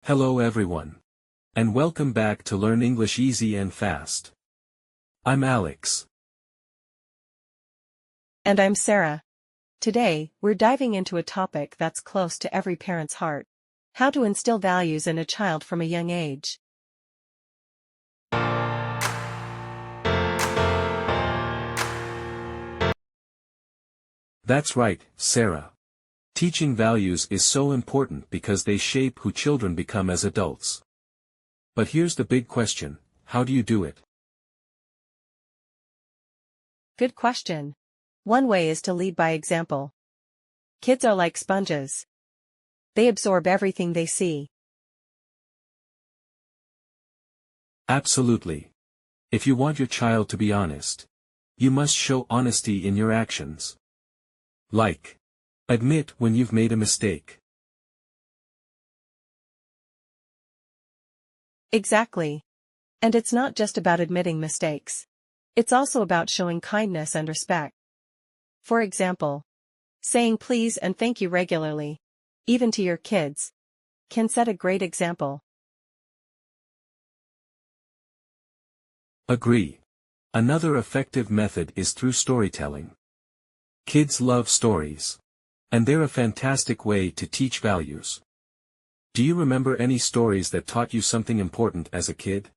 Hello everyone. And welcome back to Learn English Easy and Fast. I'm Alex. And I'm Sarah. Today, we're diving into a topic that's close to every parent's heart: how to instill values in a child from a young age. That's right, Sarah. Teaching values is so important because they shape who children become as adults. But here's the big question: how do you do it? Good question. One way is to lead by example. Kids are like sponges. They absorb everything they see. Absolutely. If you want your child to be honest, you must show honesty in your actions. Like, admit when you've made a mistake. Exactly. And it's not just about admitting mistakes. It's also about showing kindness and respect. For example, saying please and thank you regularly, even to your kids, can set a great example. Agree. Another effective method is through storytelling. Kids love stories. And they're a fantastic way to teach values. Do you remember any stories that taught you something important as a kid?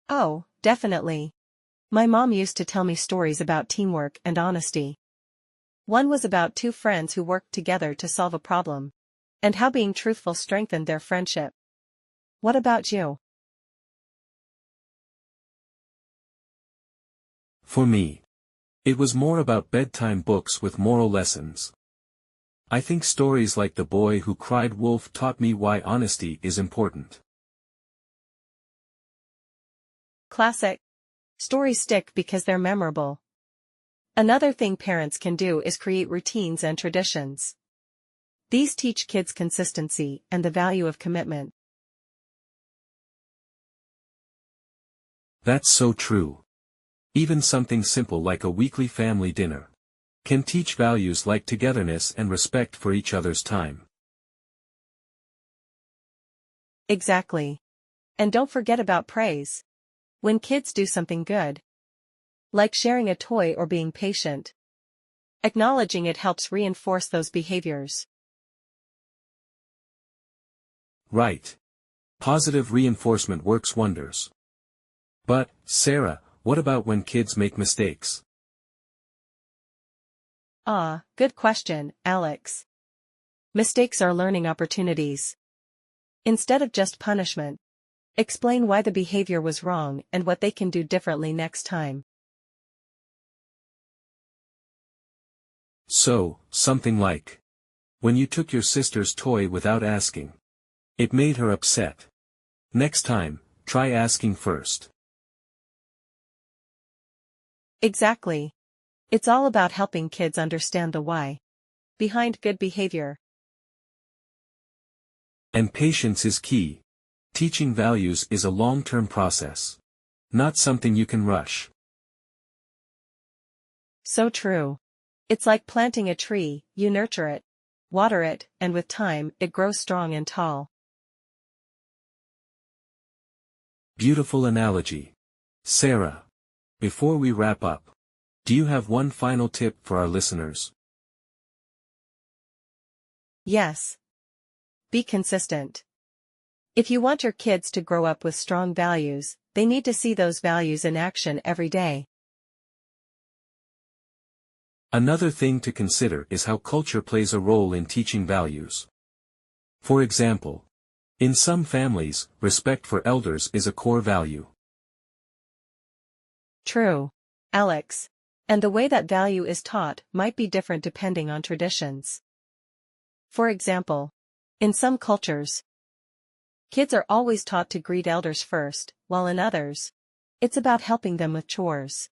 Oh, definitely. My mom used to tell me stories about teamwork and honesty. One was about two friends who worked together to solve a problem, and how being truthful strengthened their friendship. What about you? For me, it was more about bedtime books with moral lessons. I think stories like The Boy Who Cried Wolf taught me why honesty is important. Classic. Stories stick because they're memorable. Another thing parents can do is create routines and traditions. These teach kids consistency and the value of commitment. That's so true. Even something simple like a weekly family dinner can teach values like togetherness and respect for each other's time. Exactly. And don't forget about praise. When kids do something good, like sharing a toy or being patient, acknowledging it helps reinforce those behaviors. Right. Positive reinforcement works wonders. But, Sarah, what about when kids make mistakes? Good question, Alex. Mistakes are learning opportunities. Instead of just punishment, explain why the behavior was wrong and what they can do differently next time. So, something like, when you took your sister's toy without asking, it made her upset. Next time, try asking first. Exactly. It's all about helping kids understand the why behind good behavior. And patience is key. Teaching values is a long-term process. Not something you can rush. So true. It's like planting a tree: you nurture it, water it, and with time, it grows strong and tall. Beautiful analogy. Sarah, before we wrap up, do you have one final tip for our listeners? Yes. Be consistent. If you want your kids to grow up with strong values, they need to see those values in action every day. Another thing to consider is how culture plays a role in teaching values. For example, in some families, respect for elders is a core value. True, Alex. And the way that value is taught might be different depending on traditions. For example, in some cultures, kids are always taught to greet elders first, while in others, it's about helping them with chores.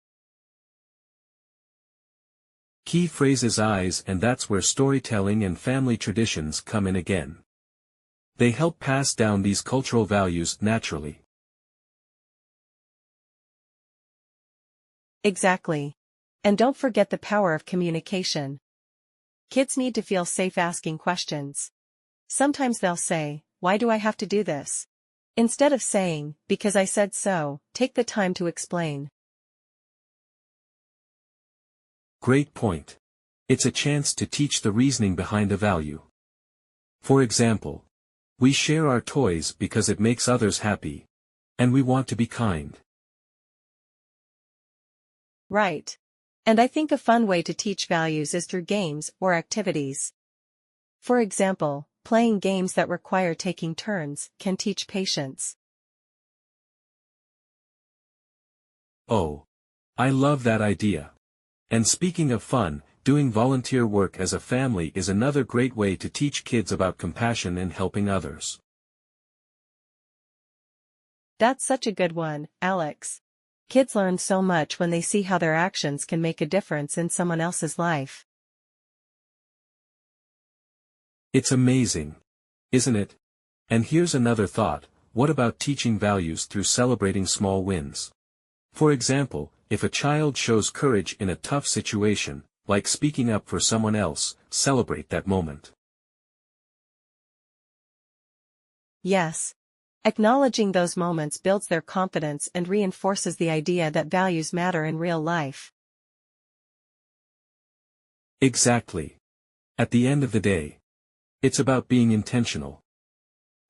Key phrases eyes, and that's where storytelling and family traditions come in again. They help pass down these cultural values naturally. Exactly. And don't forget the power of communication. Kids need to feel safe asking questions. Sometimes they'll say, "Why do I have to do this?" Instead of saying, "Because I said so," take the time to explain. Great point. It's a chance to teach the reasoning behind a value. For example, we share our toys because it makes others happy. And we want to be kind. Right. And I think a fun way to teach values is through games or activities. For example, playing games that require taking turns can teach patience. Oh, I love that idea. And speaking of fun, doing volunteer work as a family is another great way to teach kids about compassion and helping others. That's such a good one, Alex. Kids learn so much when they see how their actions can make a difference in someone else's life. It's amazing, isn't it? And here's another thought: what about teaching values through celebrating small wins? For example, if a child shows courage in a tough situation, like speaking up for someone else, celebrate that moment. Yes. Acknowledging those moments builds their confidence and reinforces the idea that values matter in real life. Exactly. At the end of the day, it's about being intentional.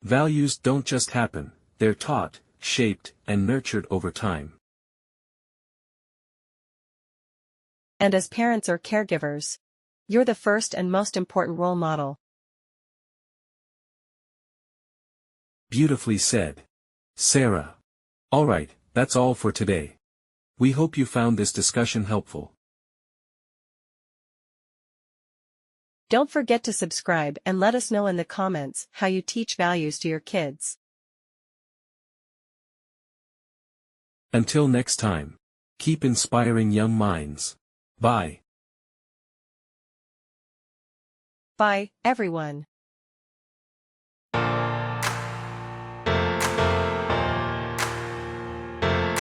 Values don't just happen, they're taught, shaped, and nurtured over time. And as parents or caregivers, you're the first and most important role model. Beautifully said, Sarah. Alright, that's all for today. We hope you found this discussion helpful. Don't forget to subscribe and let us know in the comments how you teach values to your kids. Until next time, keep inspiring young minds. Bye. Bye, everyone.